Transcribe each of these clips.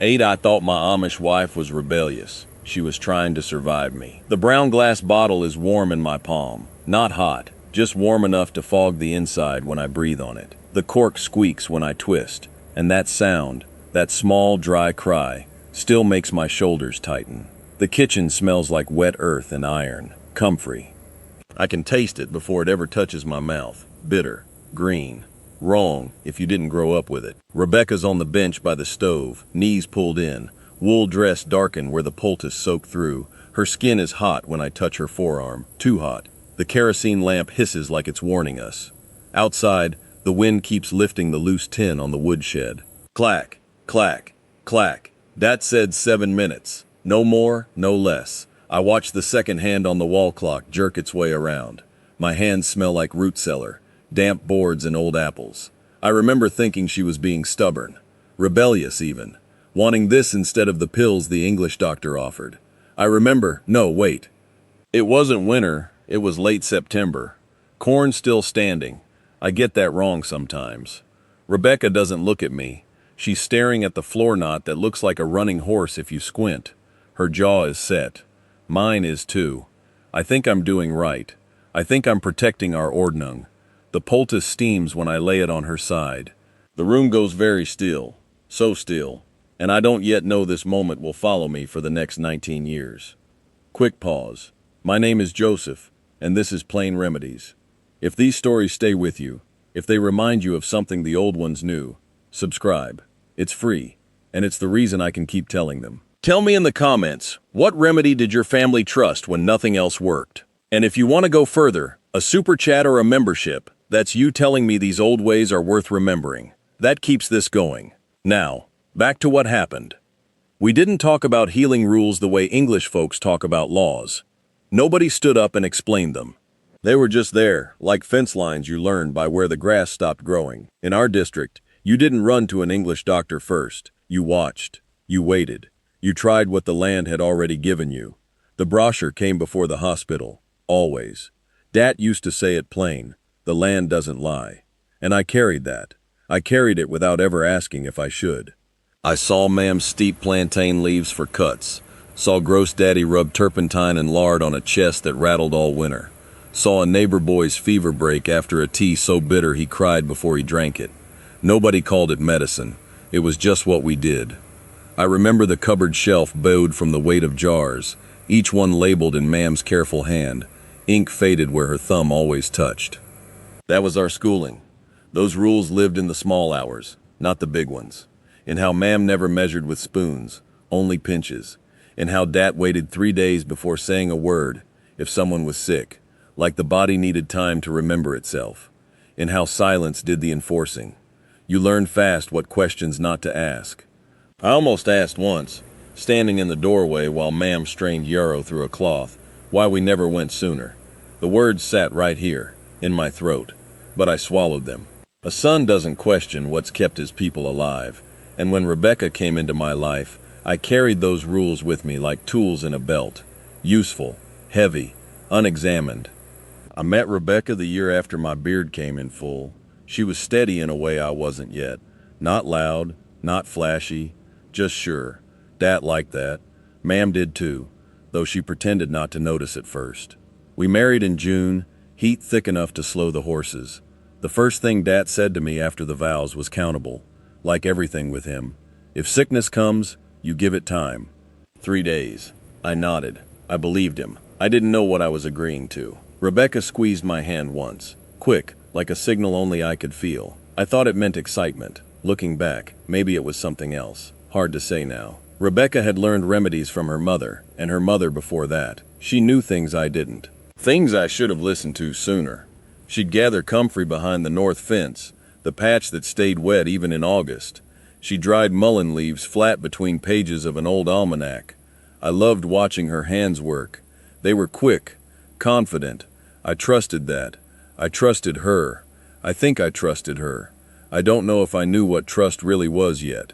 8. I thought my Amish wife was rebellious. She was trying to survive me. The brown glass bottle is warm in my palm. Not hot, just warm enough to fog the inside when I breathe on it. The cork squeaks when I twist, and that sound, that small, dry cry, still makes my shoulders tighten. The kitchen smells like wet earth and iron. Comfrey. I can taste it before it ever touches my mouth. Bitter. Green. Wrong if you didn't grow up with it. Rebecca's on the bench by the stove, knees pulled in, wool dress darkened where the poultice soaked through. Her skin is hot when I touch her forearm. Too hot. The kerosene lamp hisses like it's warning us. Outside, the wind keeps lifting the loose tin on the woodshed. Clack, clack, clack. That said 7 minutes. No more, no less. I watch the second hand on the wall clock jerk its way around. My hands smell like root cellar, damp boards and old apples. I remember thinking she was being stubborn, rebellious even, wanting this instead of the pills the English doctor offered. No, wait. It wasn't winter, it was late September. Corn still standing. I get that wrong sometimes. Rebecca doesn't look at me. She's staring at the floor knot that looks like a running horse if you squint. Her jaw is set. Mine is too. I think I'm doing right. I think I'm protecting our ordnung. The poultice steams when I lay it on her side. The room goes very still, so still, and I don't yet know this moment will follow me for the next 19 years. Quick pause. My name is Joseph, and this is Plain Remedies. If these stories stay with you, if they remind you of something the old ones knew, subscribe. It's free, and it's the reason I can keep telling them. Tell me in the comments, what remedy did your family trust when nothing else worked? And if you want to go further, a super chat or a membership, that's you telling me these old ways are worth remembering. That keeps this going. Now, back to what happened. We didn't talk about healing rules the way English folks talk about laws. Nobody stood up and explained them. They were just there, like fence lines you learned by where the grass stopped growing. In our district, you didn't run to an English doctor first. You watched. You waited. You tried what the land had already given you. The brochure came before the hospital. Always. Dat used to say it plain. The land doesn't lie. And I carried that. I carried it without ever asking if I should. I saw Ma'am steep plantain leaves for cuts. Saw Gross Daddy rub turpentine and lard on a chest that rattled all winter. Saw a neighbor boy's fever break after a tea so bitter he cried before he drank it. Nobody called it medicine. It was just what we did. I remember the cupboard shelf bowed from the weight of jars, each one labeled in Ma'am's careful hand, ink faded where her thumb always touched. That was our schooling. Those rules lived in the small hours, not the big ones. In how Ma'am never measured with spoons, only pinches. In how Dat waited 3 days before saying a word if someone was sick, like the body needed time to remember itself. In how silence did the enforcing. You learned fast what questions not to ask. I almost asked once, standing in the doorway while Ma'am strained yarrow through a cloth, why we never went sooner. The words sat right here, in my throat, but I swallowed them. A son doesn't question what's kept his people alive, and when Rebecca came into my life, I carried those rules with me like tools in a belt. Useful, heavy, unexamined. I met Rebecca the year after my beard came in full. She was steady in a way I wasn't yet. Not loud, not flashy, just sure. Dat liked that. Ma'am did too, though she pretended not to notice at first. We married in June, heat thick enough to slow the horses. The first thing Dat said to me after the vows was countable, like everything with him. If sickness comes, you give it time. 3 days. I nodded. I believed him. I didn't know what I was agreeing to. Rebecca squeezed my hand once, quick, like a signal only I could feel. I thought it meant excitement. Looking back, maybe it was something else. Hard to say now. Rebecca had learned remedies from her mother, and her mother before that. She knew things I didn't. Things I should have listened to sooner. She'd gather comfrey behind the north fence, the patch that stayed wet even in August. She dried mullein leaves flat between pages of an old almanac. I loved watching her hands work. They were quick, confident. I trusted that. I trusted her. I think I trusted her. I don't know if I knew what trust really was yet.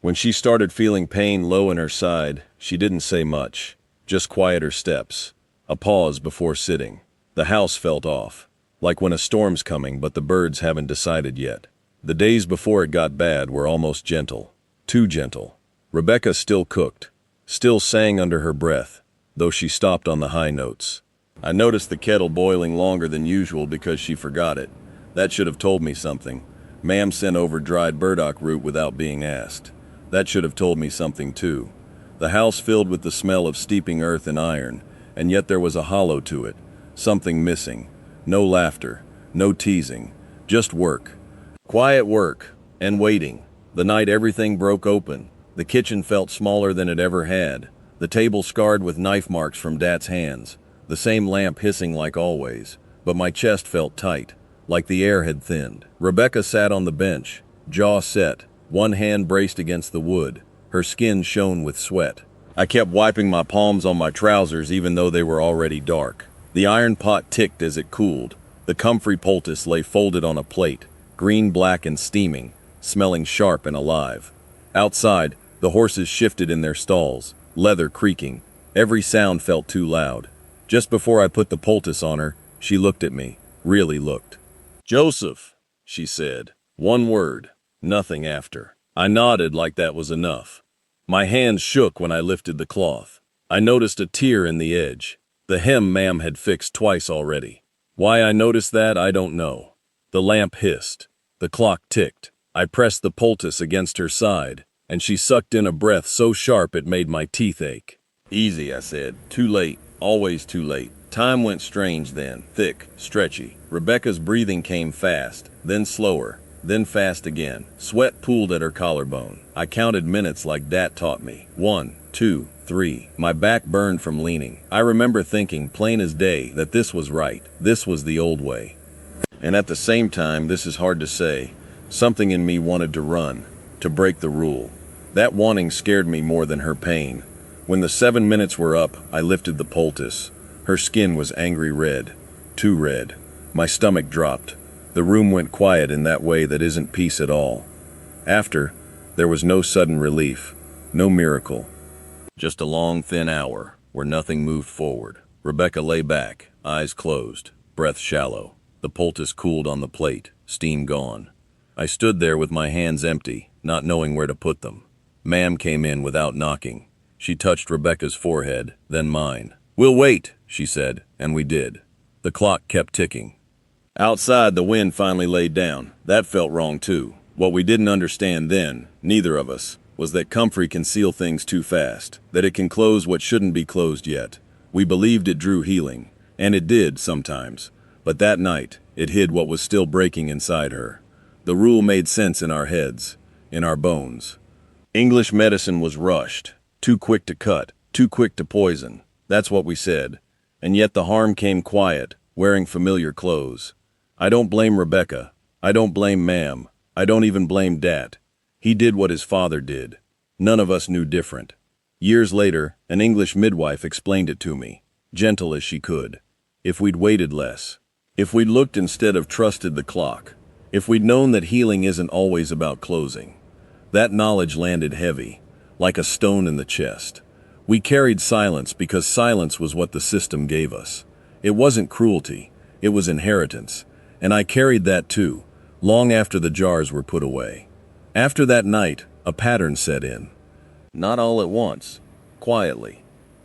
When she started feeling pain low in her side, she didn't say much, just quieter steps. A pause before sitting. The house felt off, like when a storm's coming but the birds haven't decided yet. The days before it got bad were almost gentle. Too gentle. Rebecca still cooked, still sang under her breath, though she stopped on the high notes. I noticed the kettle boiling longer than usual because she forgot it. That should have told me something. Ma'am sent over dried burdock root without being asked. That should have told me something too. The house filled with the smell of steeping earth and iron, and yet there was a hollow to it, something missing. No laughter, no teasing, just work. Quiet work, and waiting. The night everything broke open. The kitchen felt smaller than it ever had. The table scarred with knife marks from Dat's hands. The same lamp hissing like always. But my chest felt tight, like the air had thinned. Rebecca sat on the bench, jaw set, one hand braced against the wood. Her skin shone with sweat. I kept wiping my palms on my trousers even though they were already dark. The iron pot ticked as it cooled. The comfrey poultice lay folded on a plate, green, black, and steaming, smelling sharp and alive. Outside, the horses shifted in their stalls, leather creaking. Every sound felt too loud. Just before I put the poultice on her, she looked at me, really looked. "Joseph," she said. One word, nothing after. I nodded like that was enough. My hands shook when I lifted the cloth. I noticed a tear in the edge. The hem ma'am had fixed twice already. Why I noticed that, I don't know. The lamp hissed. The clock ticked. I pressed the poultice against her side, and she sucked in a breath so sharp it made my teeth ache. "Easy," I said. "Too late. Always too late." Time went strange then, thick, stretchy. Rebecca's breathing came fast, then slower, then fast again. Sweat pooled at her collarbone. I counted minutes like Dat taught me. 1, 2, 3. My back burned from leaning. I remember thinking, plain as day, that this was right. This was the old way. And at the same time, this is hard to say, something in me wanted to run, to break the rule. That wanting scared me more than her pain. When the 7 minutes were up, I lifted the poultice. Her skin was angry red, too red. My stomach dropped. The room went quiet in that way that isn't peace at all. After, there was no sudden relief, no miracle. Just a long, thin hour where nothing moved forward. Rebecca lay back, eyes closed, breath shallow. The poultice cooled on the plate, steam gone. I stood there with my hands empty, not knowing where to put them. Ma'am came in without knocking. She touched Rebecca's forehead, then mine. "We'll wait," she said, and we did. The clock kept ticking. Outside, the wind finally laid down. That felt wrong too. What we didn't understand then, neither of us, was that comfrey can seal things too fast, that it can close what shouldn't be closed yet. We believed it drew healing, and it did sometimes. But that night, it hid what was still breaking inside her. The rule made sense in our heads, in our bones. English medicine was rushed, too quick to cut, too quick to poison. That's what we said. And yet the harm came quiet, wearing familiar clothes. I don't blame Rebecca. I don't blame Ma'am. I don't even blame Dat. He did what his father did. None of us knew different. Years later, an English midwife explained it to me, gentle as she could. If we'd waited less. If we'd looked instead of trusted the clock. If we'd known that healing isn't always about closing. That knowledge landed heavy, like a stone in the chest. We carried silence because silence was what the system gave us. It wasn't cruelty, it was inheritance. And I carried that too, long after the jars were put away. After that night, a pattern set in. Not all at once, quietly.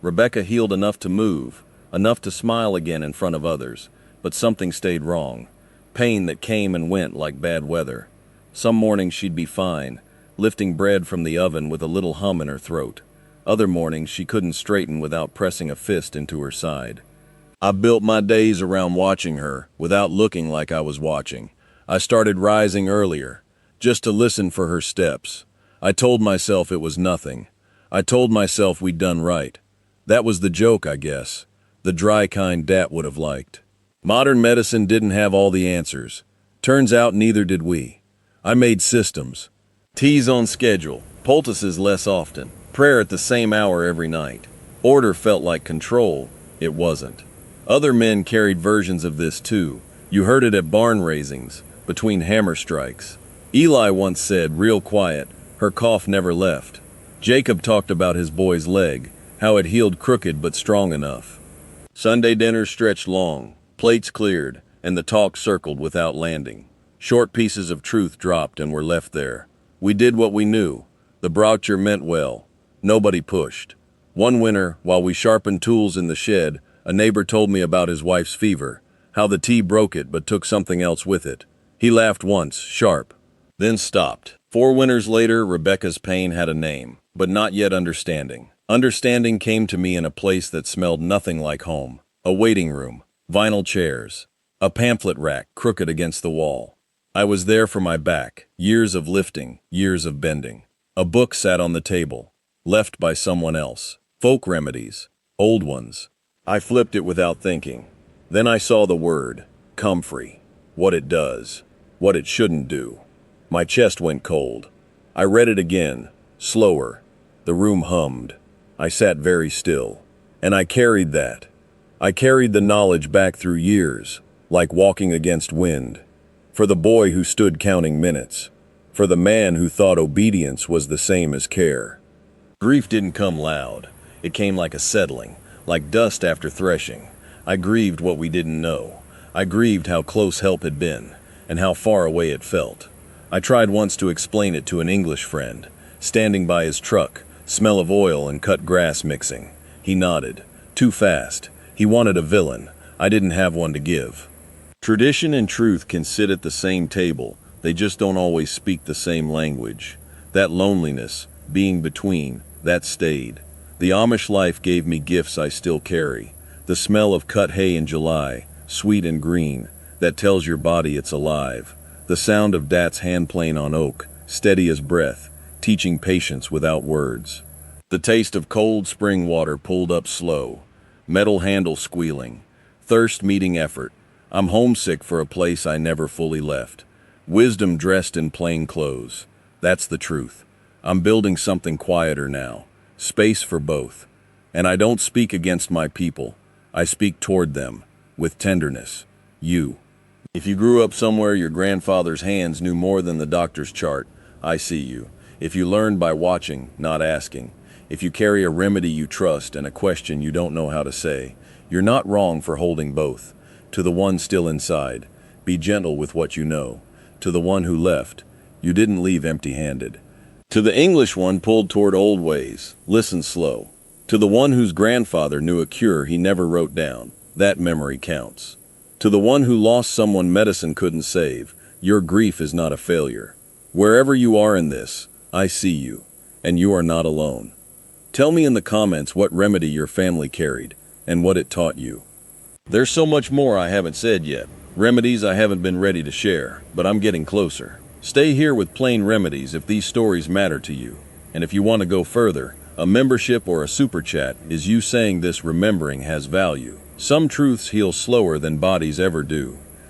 Rebecca healed enough to move, enough to smile again in front of others, but something stayed wrong. Pain that came and went like bad weather. Some mornings she'd be fine, lifting bread from the oven with a little hum in her throat. Other mornings she couldn't straighten without pressing a fist into her side. I built my days around watching her, without looking like I was watching. I started rising earlier, just to listen for her steps. I told myself it was nothing. I told myself we'd done right. That was the joke, I guess. The dry kind Dat would have liked. Modern medicine didn't have all the answers. Turns out neither did we. I made systems. Teas on schedule, poultices less often, prayer at the same hour every night. Order felt like control. It wasn't. Other men carried versions of this too. You heard it at barn raisings, between hammer strikes. Eli once said, real quiet, her cough never left. Jacob talked about his boy's leg, how it healed crooked but strong enough. Sunday dinners stretched long, plates cleared, and the talk circled without landing. Short pieces of truth dropped and were left there. We did what we knew, The broucher meant well. Nobody pushed. One winter, while we sharpened tools in the shed, a neighbor told me about his wife's fever, how the tea broke it but took something else with it. He laughed once, sharp, then stopped. 4 winters later, Rebecca's pain had a name, but not yet understanding. Understanding came to me in a place that smelled nothing like home. A waiting room, vinyl chairs, a pamphlet rack crooked against the wall. I was there for my back, years of lifting, years of bending. A book sat on the table, left by someone else. Folk remedies, old ones. I flipped it without thinking. Then I saw the word, comfrey, what it does, what it shouldn't do. My chest went cold. I read it again, slower. The room hummed. I sat very still. And I carried that. I carried the knowledge back through years, like walking against wind. For the boy who stood counting minutes. For the man who thought obedience was the same as care. Grief didn't come loud. It came like a settling, like dust after threshing. I grieved what we didn't know. I grieved how close help had been, and how far away it felt. I tried once to explain it to an English friend, standing by his truck, smell of oil and cut grass mixing. He nodded. Too fast. He wanted a villain. I didn't have one to give. Tradition and truth can sit at the same table. They just don't always speak the same language. That loneliness, being between, that stayed. The Amish life gave me gifts I still carry. The smell of cut hay in July, sweet and green, that tells your body it's alive. The sound of Dat's hand playing on oak, steady as breath, teaching patience without words. The taste of cold spring water pulled up slow, metal handle squealing, thirst meeting effort. I'm homesick for a place I never fully left. Wisdom dressed in plain clothes. That's the truth. I'm building something quieter now. Space for both. And I don't speak against my people. I speak toward them, with tenderness. You. If you grew up somewhere your grandfather's hands knew more than the doctor's chart, I see you. If you learned by watching, not asking. If you carry a remedy you trust and a question you don't know how to say, you're not wrong for holding both. To the one still inside, be gentle with what you know. To the one who left, you didn't leave empty-handed. To the English one pulled toward old ways, listen slow. To the one whose grandfather knew a cure he never wrote down, that memory counts. To the one who lost someone medicine couldn't save, your grief is not a failure. Wherever you are in this, I see you, and you are not alone. Tell me in the comments what remedy your family carried, and what it taught you. There's so much more I haven't said yet. Remedies I haven't been ready to share, but I'm getting closer. Stay here with Plain Remedies if these stories matter to you. And if you want to go further, a membership or a super chat is you saying this remembering has value. Some truths heal slower than bodies ever do.